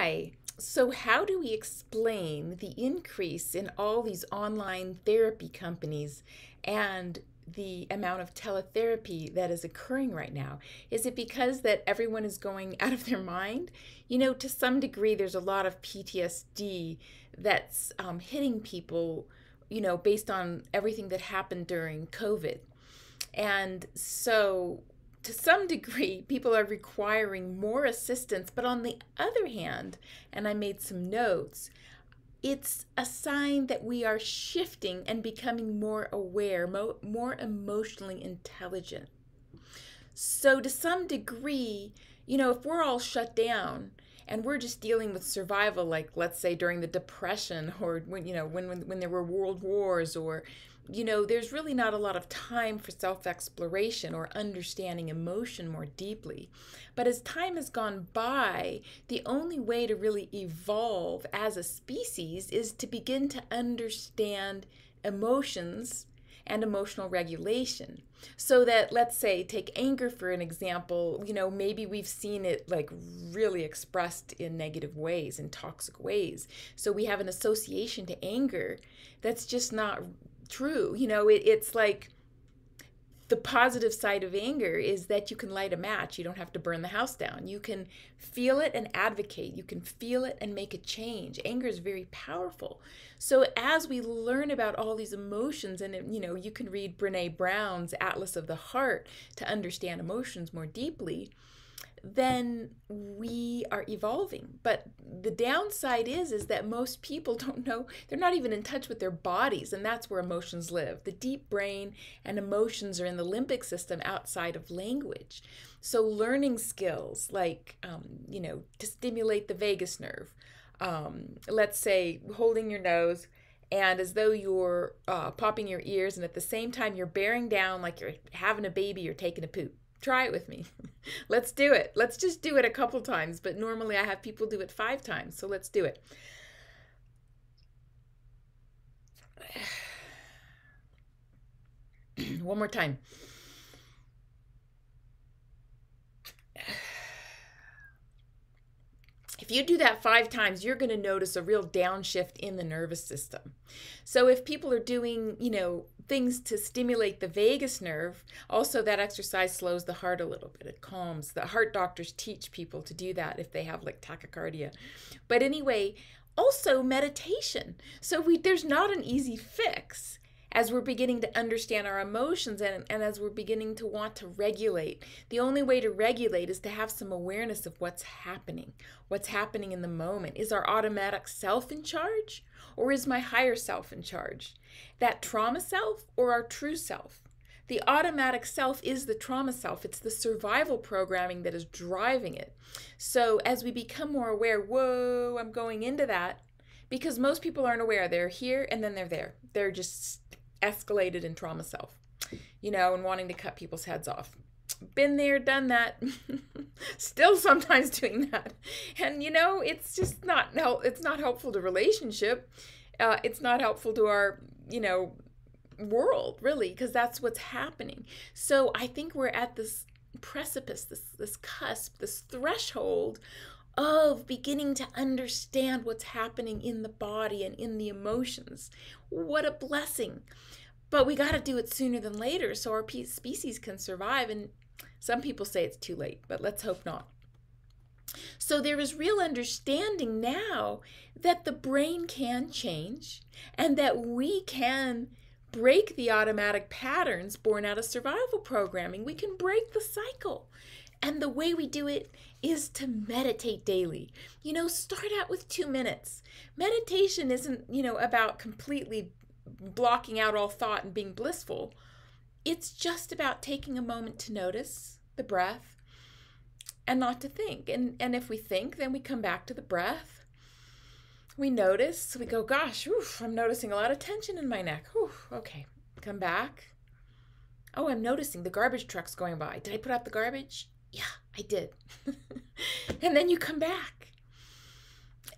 Hi. So, how do we explain the increase in all these online therapy companies and the amount of teletherapy that is occurring right now? Is it because that everyone is going out of their mind? To some degree, there's a lot of PTSD that's hitting people, based on everything that happened during COVID. And so, to some degree, people are requiring more assistance. But on the other hand, and I made some notes, it's a sign that we are shifting and becoming more aware, more emotionally intelligent. So, to some degree, if we're all shut down and we're just dealing with survival, like let's say during the Depression, or when there were world wars, or there's really not a lot of time for self-exploration or understanding emotion more deeply. But as time has gone by, the only way to really evolve as a species is to begin to understand emotions and emotional regulation. So that, let's say, take anger for an example, maybe we've seen it like really expressed in negative ways, in toxic ways. So we have an association to anger that's just not true. It's like the positive side of anger is that you can light a match. You don't have to burn the house down. You can feel it and advocate. You can feel it and make a change. Anger is very powerful. So as we learn about all these emotions, and you can read Brené Brown's Atlas of the Heart to understand emotions more deeply, then we are evolving. But the downside is that most people don't know, they're not even in touch with their bodies, and that's where emotions live. The deep brain and emotions are in the limbic system outside of language. So learning skills like, to stimulate the vagus nerve, let's say holding your nose and as though you're popping your ears, and at the same time you're bearing down like you're having a baby or taking a poop. Try it with me. Let's do it. Let's just do it a couple times. But normally I have people do it 5 times. So let's do it. One more time. If you do that 5 times, you're going to notice a real downshift in the nervous system. So if people are doing, things to stimulate the vagus nerve, also that exercise slows the heart a little bit. It calms. The heart doctors teach people to do that if they have like tachycardia. But anyway, also meditation. So there's not an easy fix as we're beginning to understand our emotions, and as we're beginning to want to regulate. The only way to regulate is to have some awareness of what's happening in the moment. Is our automatic self in charge, or is my higher self in charge? That trauma self or our true self? The automatic self is the trauma self. It's the survival programming that is driving it. So as we become more aware, whoa, I'm going into that, because most people aren't aware. They're here and then they're there. They're just escalated in trauma self, and wanting to cut people's heads off. Been there, done that. Still sometimes doing that. And it's just it's not helpful to relationship. It's not helpful to our, world, really, because that's what's happening. So I think we're at this precipice, this cusp, this threshold of beginning to understand what's happening in the body and in the emotions. What a blessing. But we got to do it sooner than later so our species can survive. And some people say it's too late, but let's hope not. So there is real understanding now that the brain can change and that we can break the automatic patterns born out of survival programming. We can break the cycle. And the way we do it is to meditate daily. Start out with 2 minutes. Meditation isn't, about completely blocking out all thought and being blissful. It's just about taking a moment to notice the breath and not to think. And if we think, then we come back to the breath. We notice, we go, gosh, I'm noticing a lot of tension in my neck. Okay, come back. Oh, I'm noticing the garbage truck's going by. Did I put out the garbage? Yeah, I did. And then you come back.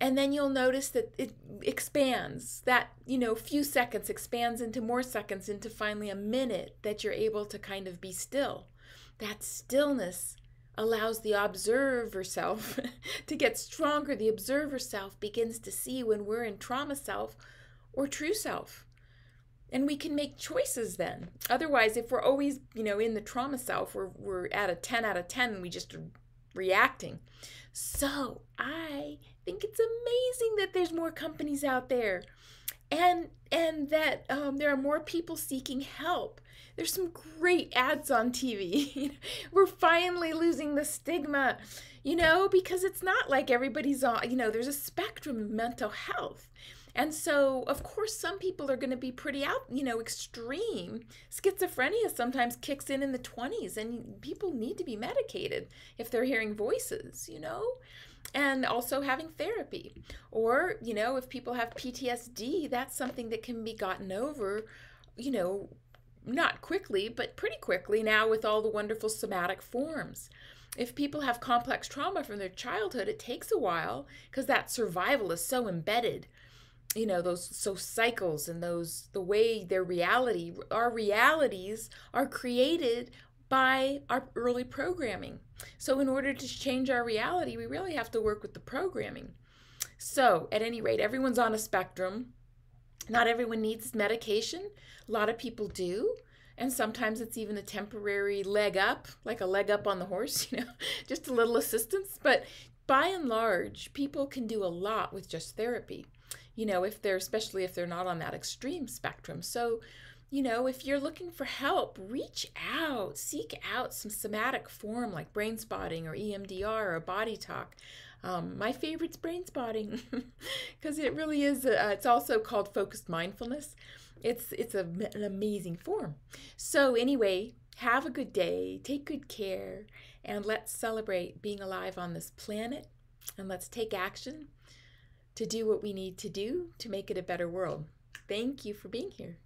And then you'll notice that it expands. That, few seconds expands into more seconds, into finally a minute that you're able to kind of be still. That stillness allows the observer self to get stronger. The observer self begins to see when we're in trauma self or true self. And we can make choices then. Otherwise, if we're always, in the trauma self, we're at a 10 out of 10 and we just are reacting. So I think it's amazing that there's more companies out there and that there are more people seeking help. There's some great ads on TV. We're finally losing the stigma, because it's not like everybody's on, there's a spectrum of mental health. And so, of course, some people are going to be pretty extreme. Schizophrenia sometimes kicks in the 20s, and people need to be medicated if they're hearing voices, and also having therapy. Or, if people have PTSD, that's something that can be gotten over, not quickly, but pretty quickly now with all the wonderful somatic forms. If people have complex trauma from their childhood, it takes a while because that survival is so embedded. Those cycles and the way our realities are created by our early programming. So in order to change our reality, we really have to work with the programming. So at any rate, everyone's on a spectrum. Not everyone needs medication. A lot of people do. And sometimes it's even a temporary leg up, like a leg up on the horse, just a little assistance. But by and large, people can do a lot with just therapy. Especially if they're not on that extreme spectrum. So, if you're looking for help, reach out, seek out some somatic form like brain spotting or EMDR or body talk. My favorite's brain spotting because it really is, it's also called focused mindfulness. It's an amazing form. So anyway, have a good day, take good care, and let's celebrate being alive on this planet, and let's take action to do what we need to do to make it a better world. Thank you for being here.